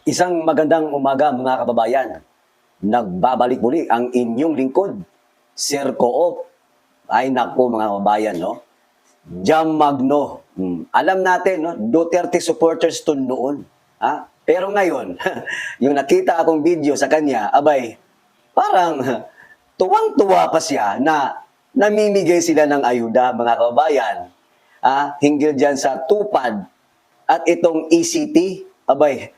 Isang magandang umaga mga kababayan. Nagbabalik muli ang inyong lingkod, Sir Coop. Ay nako mga kababayan, no? Jam Magno. Alam natin, no? Duterte supporters to noon. Ha? Pero ngayon, yung nakita akong video sa kanya, abay, parang tuwang-tuwa pa siya na namimigay sila ng ayuda, mga kababayan. Hinggil dyan sa tupad at itong ECT, abay,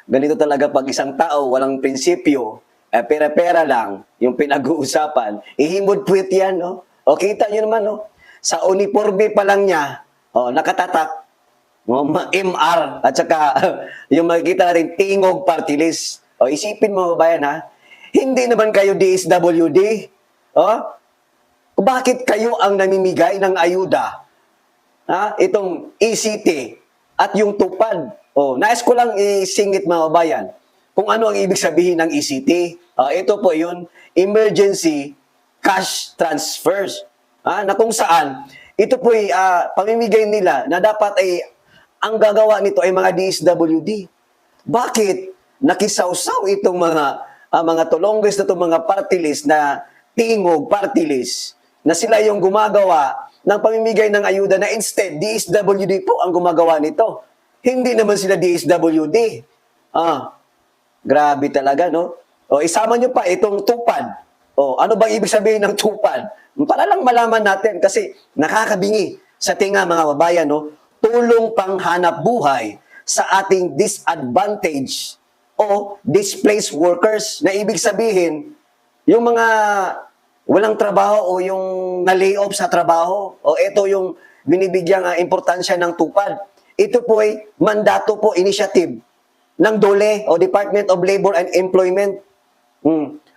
ganito talaga pag isang tao, walang prinsipyo, pera-pera lang, yung pinag-uusapan, ihimod puwit yan, no? O kita nyo naman, no? Sa uniforme pa lang niya, nakatatak, no? MR, at saka yung makikita natin, tingog party list. O isipin mo, bayan, ha? Hindi naman kayo DSWD. Bakit kayo ang namimigay ng ayuda? Itong ECT at yung tupad. Nais ko lang isingit mga bayan kung ano ang ibig sabihin ng ECT. Ito po yun, Emergency Cash Transfers. Na kung saan, ito po ay pamimigay nila na dapat ay ang gagawa nito ay mga DSWD. Bakit nakisawsaw itong mga tulonggis na itong mga party list na tingog party list na sila yung gumagawa ng pamimigay ng ayuda na instead, DSWD po ang gumagawa nito. Hindi naman sila DSWD. Grabe talaga, no? Isama nyo pa itong tupad. Ano bang ibig sabihin ng tupad? Para lang malaman natin kasi nakakabingi sa tinga mga babayan, no? Tulong panghanap buhay sa ating disadvantage o displaced workers na ibig sabihin yung mga walang trabaho o yung na-layoff sa trabaho o ito yung binibigyang importansya ng tupad. Ito po ay mandato po, initiative ng DOLE o Department of Labor and Employment.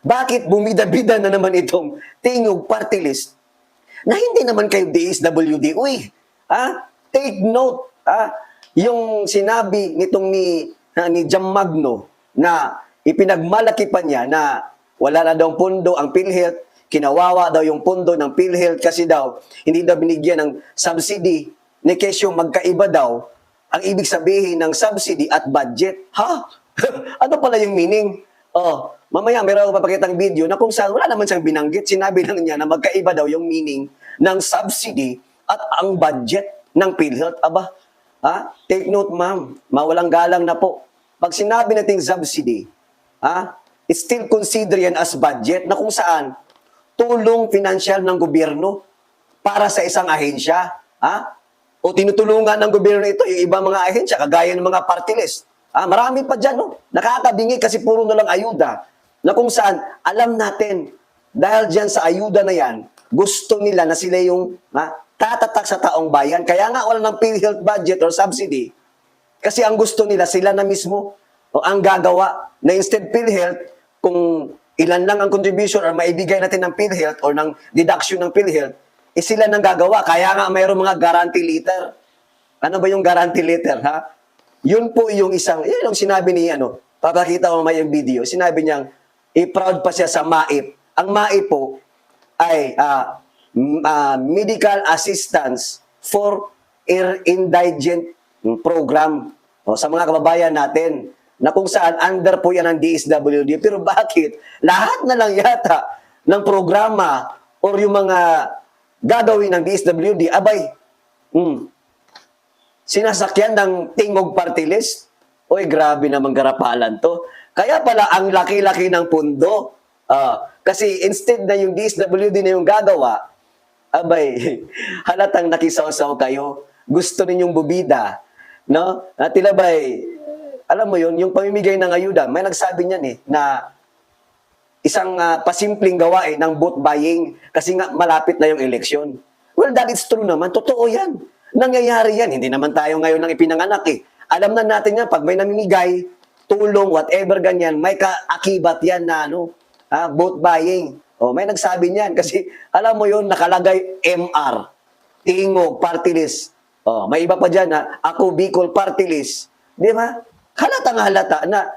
Bakit bumida-bida na naman itong tingog party list na hindi naman kayo DSWD? Uy, take note, yung sinabi nitong ni Jam Magno na ipinagmalaki pa niya na wala na daw pundo ang PhilHealth, kinawawa daw yung pundo ng PhilHealth kasi daw hindi daw binigyan ng subsidy ni kesyo magkaiba daw ang ibig sabihin ng subsidy at budget. Ano pala yung meaning? Mamaya meron akong papakitang video na kung saan wala naman siyang binanggit. Sinabi lang niya na magkaiba daw yung meaning ng subsidy at ang budget ng PhilHealth. Take note ma'am, mawalang galang na po. Pag sinabi nating subsidy, it's still consider yan as budget na kung saan tulong financial ng gobyerno para sa isang ahensya. O tinutulungan ng gobyerno ito yung ibang mga ahensya, kagaya ng mga party list. Marami pa dyan, no? Nakakabingi kasi puro na lang ayuda. Na kung saan, alam natin, dahil dyan sa ayuda na yan, gusto nila na sila yung tatatak sa taong bayan. Kaya nga wala ng PhilHealth budget or subsidy. Kasi ang gusto nila, sila na mismo o ang gagawa na instead PhilHealth, kung ilan lang ang contribution or maibigay natin ng PhilHealth or ng deduction ng PhilHealth, sila nang gagawa. Kaya nga mayroong mga guarantee letter. Ano ba yung guarantee letter, Yun po yung isang, yun yung sinabi ni, papakita ko may yung video, sinabi niyang, proud pa siya sa MAIP. Ang MAIP po ay Medical Assistance for Indigent Program. Sa mga kababayan natin, na kung saan under po yan ng DSWD. Pero bakit? Lahat na lang yata ng programa or yung mga gagawin ng DSWD, sinasakyan ng tingog party list. Uy, grabe naman garapalan to. Kaya pala ang laki-laki ng pundo. Kasi instead na yung DSWD na yung gagawa, halatang nakisawsaw kayo. Gusto ninyong bubida. No? Tilabay, alam mo yun, yung pamimigay ng ayuda, may nagsabi niyan na isang pasimpleng gawain ng vote buying kasi nga malapit na yung eleksyon. Well, that is true naman. Totoo yan. Nangyayari yan. Hindi naman tayo ngayon nang ipinanganak Alam na natin yan, pag may namimigay, tulong, whatever ganyan, may kaakibat yan na vote buying. May nagsabi niyan kasi alam mo yun, nakalagay MR, tingog, party list. May iba pa dyan ako Bicol party list. Di ba? Halatang halata na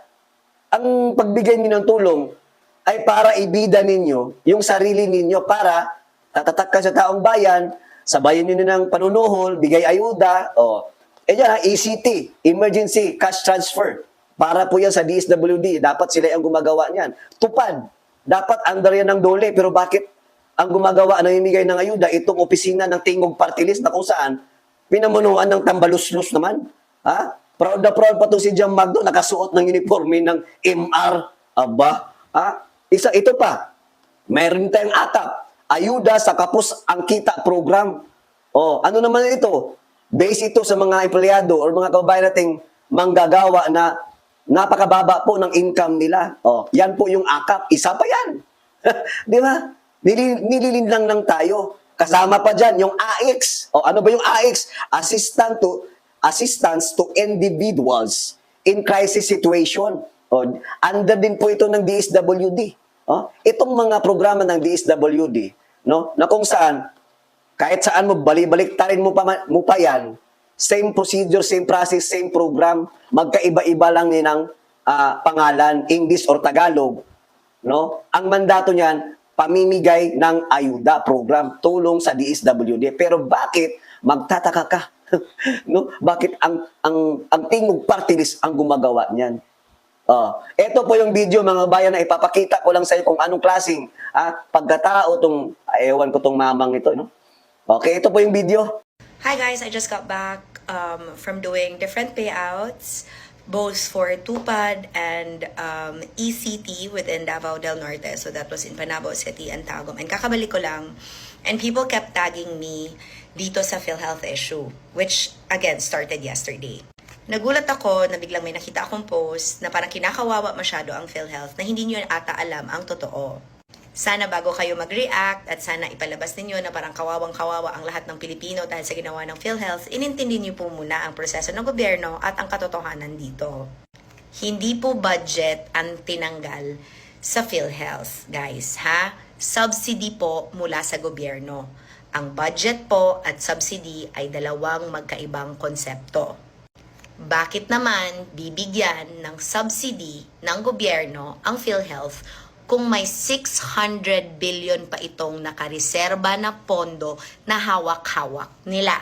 ang pagbigay niyo ng tulong ay para ibida ninyo yung sarili ninyo para tatatak ka sa taong bayan, sabayan nyo ng panunuhol, bigay ayuda, dyan ECT, Emergency Cash Transfer. Para po yan sa DSWD. Dapat sila ang gumagawa niyan. Tupad. Dapat under yan ng DOLE. Pero bakit ang gumagawa, namimigay ng ayuda, itong opisina ng Tingog Party List na kung saan pinamunuan ng tambaluslus naman. Ha? Proud na proud pa to si Jam Magdo, nakasuot ng uniforme ng MR. Aba, ha? Ito pa, mayroon tayong atap. Ayuda sa Kapos ang Kita program. Oh, ano naman ito? Base ito sa mga empleyado or mga kababayan nating manggagawa na napakababa po ng income nila. Oh, yan po yung akap. Isa pa yan. Di ba? Nililinlang lang tayo. Kasama pa dyan yung AX. O ano ba yung AX? Assistance to individuals in crisis situation. O, under din po ito ng DSWD. O, itong mga programa ng DSWD, no, na kung saan, kahit saan mo, balik-baliktarin mo pa yan, same procedure, same process, same program, magkaiba-iba lang ng pangalan, English or Tagalog. No? Ang mandato niyan, pamimigay ng ayuda program, tulong sa DSWD. Pero bakit magtataka ka? No? Bakit ang Tingog Party List ang gumagawa niyan? Ito po yung video mga bayan na ipapakita ko lang sa iyo kung anong klaseng pagkatao tong ewan ko tong mamang ito, no? Okay, ito po yung video. Hi guys, I just got back from doing different payouts, both for Tupad and ECT within Davao del Norte. So that was in Panabo City and Tagum. And kakabalik ko lang, and people kept tagging me dito sa PhilHealth issue, which again started yesterday. Nagulat ako na biglang may nakita akong post na parang kinakawawa masyado ang PhilHealth na hindi nyo ata alam ang totoo. Sana bago kayo mag-react at sana ipalabas ninyo na parang kawawang-kawawa ang lahat ng Pilipino dahil sa ginawa ng PhilHealth, inintindi niyo po muna ang proseso ng gobyerno at ang katotohanan dito. Hindi po budget ang tinanggal sa PhilHealth, guys, ha? Subsidy po mula sa gobyerno. Ang budget po at subsidy ay dalawang magkaibang konsepto. Bakit naman bibigyan ng subsidy ng gobyerno ang PhilHealth kung may 600 billion pa itong nakareserba na pondo na hawak-hawak nila?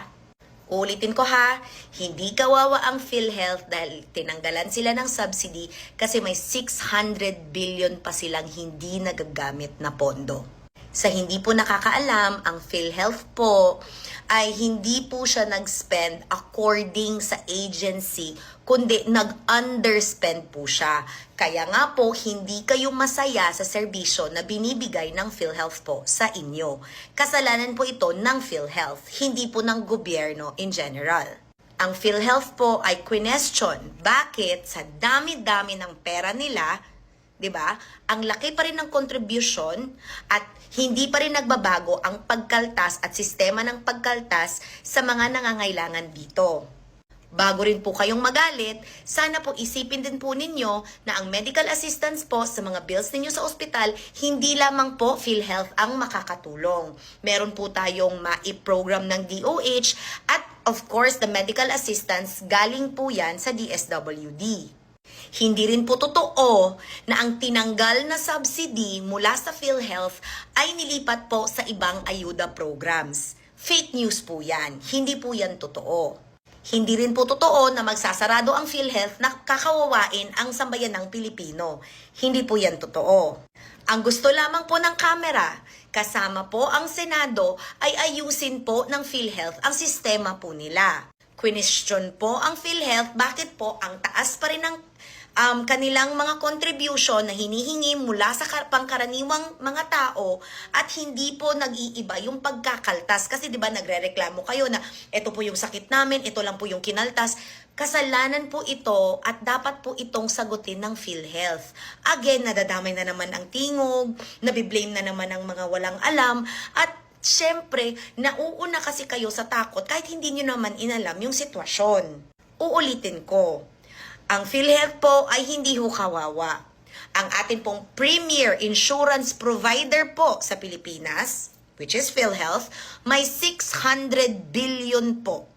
Ulitin ko ha, hindi kawawa ang PhilHealth dahil tinanggalan sila ng subsidy kasi may 600 billion pa silang hindi nagagamit na pondo. Sa hindi po nakakaalam, ang PhilHealth po ay hindi po siya nag-spend according sa agency, kundi nag-underspend po siya. Kaya nga po, hindi kayo masaya sa serbisyo na binibigay ng PhilHealth po sa inyo. Kasalanan po ito ng PhilHealth, hindi po ng gobyerno in general. Ang PhilHealth po ay question, bakit sa dami-dami ng pera nila, 'di ba? Ang laki pa rin ng contribution at hindi pa rin nagbabago ang pagkaltas at sistema ng pagkaltas sa mga nangangailangan dito. Bago rin po kayong magalit, sana po isipin din po ninyo na ang medical assistance po sa mga bills ninyo sa ospital, hindi lamang po PhilHealth ang makakatulong. Meron po tayong mai-program ng DOH at of course the medical assistance galing po yan sa DSWD. Hindi rin po totoo na ang tinanggal na subsidy mula sa PhilHealth ay nilipat po sa ibang ayuda programs. Fake news po yan. Hindi po yan totoo. Hindi rin po totoo na magsasarado ang PhilHealth na kakawawain ang sambayan ng Pilipino. Hindi po yan totoo. Ang gusto lamang po ng kamera, kasama po ang Senado, ay ayusin po ng PhilHealth ang sistema po nila. Question po ang PhilHealth, bakit po ang taas pa rin ng kanilang mga contribution na hinihingi mula sa pangkaraniwang mga tao at hindi po nag-iiba yung pagkakaltas. Kasi 'di ba nagrereklamo kayo na ito po yung sakit namin, ito lang po yung kinaltas. Kasalanan po ito at dapat po itong sagutin ng PhilHealth. Again, nadadamay na naman ang tingog, nabiblame na naman ang mga walang alam at syempre, nauuna kasi kayo sa takot kahit hindi nyo naman inalam yung sitwasyon. Uulitin ko. Ang PhilHealth po ay hindi ho kawawa. Ang ating pong premier insurance provider po sa Pilipinas, which is PhilHealth, may 600 billion po.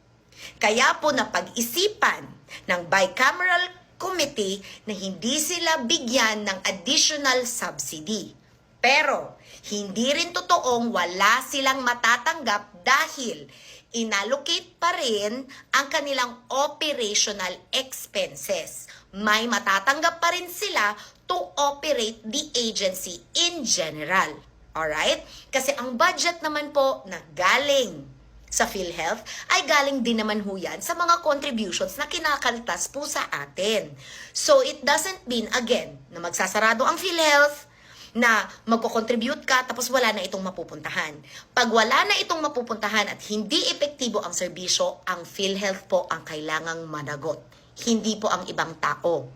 Kaya po napag-isipan ng bicameral committee na hindi sila bigyan ng additional subsidy. Pero hindi rin totoong wala silang matatanggap dahil inallocate pa rin ang kanilang operational expenses. may matatanggap pa rin sila to operate the agency in general. Alright? Kasi ang budget naman po na galing sa PhilHealth ay galing din naman ho yan sa mga contributions na kinakaltas po sa atin. So it doesn't mean, again, na magsasarado ang PhilHealth, na magko-contribute ka tapos wala na itong mapupuntahan. Pag wala na itong mapupuntahan at hindi epektibo ang serbisyo, ang PhilHealth po ang kailangang managot. Hindi po ang ibang tao.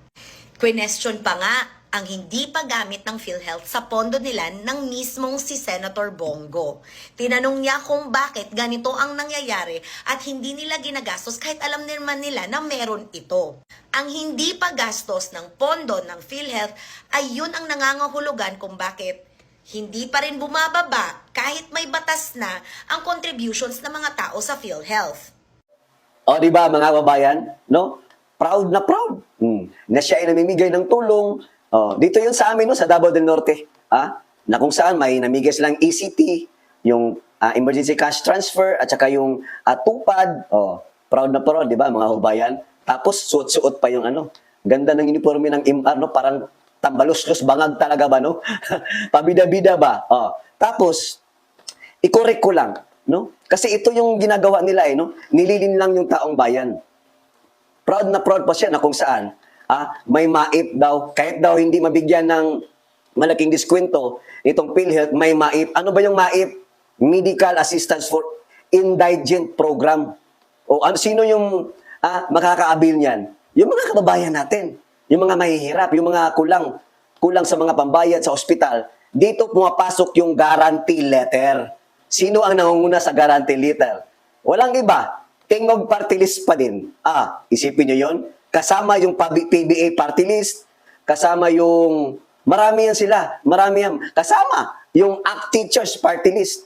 Question pa nga ang hindi paggamit ng PhilHealth sa pondo nila ng mismong si Senator Bongo. Tinanong niya kung bakit ganito ang nangyayari at hindi nila ginagastos kahit alam naman nila na meron ito. Ang hindi paggastos ng pondo ng PhilHealth ay yun ang nangangahulugan kung bakit hindi pa rin bumababa kahit may batas na ang contributions ng mga tao sa PhilHealth. O, di ba, mga kababayan? No? Proud na proud. Na siya ay namimigay ng tulong. Dito yun sa amin, no, sa Davao del Norte. Na kung saan may namigay silang ECT, yung emergency cash transfer, at saka yung tupad. Proud na proud, di ba, mga kababayan? Tapos, suot-suot pa yung ganda ng uniforme ng MR, no? Parang tambalos-los, bangag talaga ba, no? Pabida-bida ba? Tapos, i-correct ko lang, no? Kasi ito yung ginagawa nila, no? Nililin lang yung taong bayan. Proud na proud pa siya na kung saan may MAIP daw, kahit daw hindi mabigyan ng malaking diskwento itong PhilHealth, may MAIP. Ano ba yung MAIP? Medical Assistance for Indigent Program. Sino yung makakaabil niyan? Yung mga kababayan natin, yung mga mahihirap, yung mga kulang sa mga pambayad sa ospital. Dito pumapasok yung guarantee letter. Sino ang nangunguna sa guarantee letter? Walang iba. Tingog party list pa din. Isipin nyo yon. Kasama yung PBA party list, kasama yung, marami yan sila, marami yan. Kasama yung ACT Teachers party list.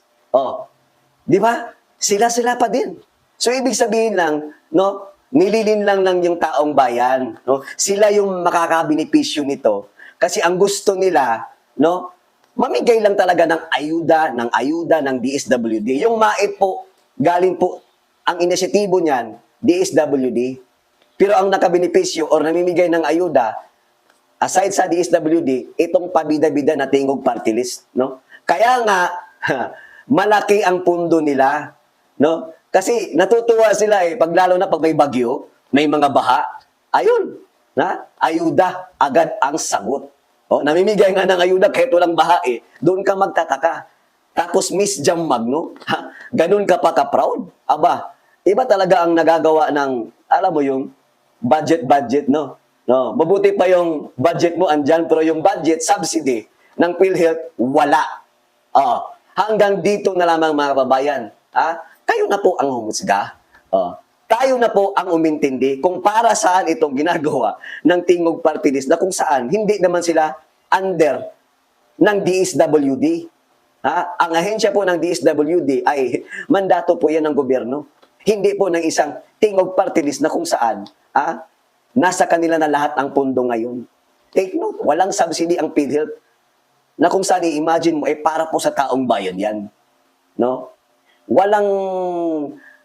Di ba? Sila pa din. So, ibig sabihin lang, no, nililin lang yung taong bayan. No? Sila yung makakabenepisyo nito. Kasi ang gusto nila, no, mamigay lang talaga ng ayuda ng DSWD. Yung MAIP po, galing po, ang inisyatibo niyan, DSWD. Pero ang nakabenepisyo or namimigay ng ayuda, aside sa DSWD, itong pabida-bida na tingog party list. No? Kaya nga, malaki ang pundo nila. No? Kasi natutuwa sila lalo na pag may bagyo, may mga baha, ayun, ayuda, agad ang sagot. Namimigay nga ng ayuda kahit walang baha doon ka magtataka. Tapos Miss Jam Magno, ganun ka pa ka-proud? Aba, iba talaga ang nagagawa ng, alam mo yung, budget, no? Mabuti pa yung budget mo andyan, pero yung budget, subsidy ng PhilHealth, wala. Hanggang dito na lamang mga kababayan. Kayo na po ang humusga. Tayo na po ang umintindi kung para saan itong ginagawa ng Tingog Party List na kung saan hindi naman sila under ng DSWD. Ang ahensya po ng DSWD ay mandato po yan ng gobyerno. Hindi po ng isang Tingog Party List na kung saan nasa kanila na lahat ang pundo ngayon. Take note, walang subsidy ang PhilHealth na kung saan i-imagine mo para po sa taong bayan yan. No? Walang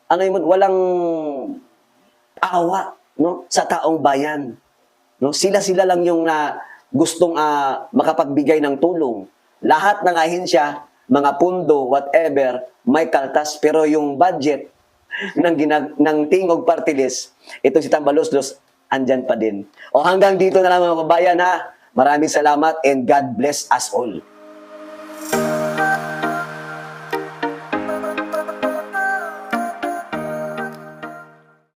walang awa, no, sa taong bayan. No? Sila lang yung gustong makapagbigay ng tulong. Lahat ng ahensya, mga pundo, whatever, may kaltas, pero yung budget ng Tingog Party List, ito si Tambalos-los, andyan pa din. Hanggang dito na lang mga kabayan, Maraming salamat and God bless us all.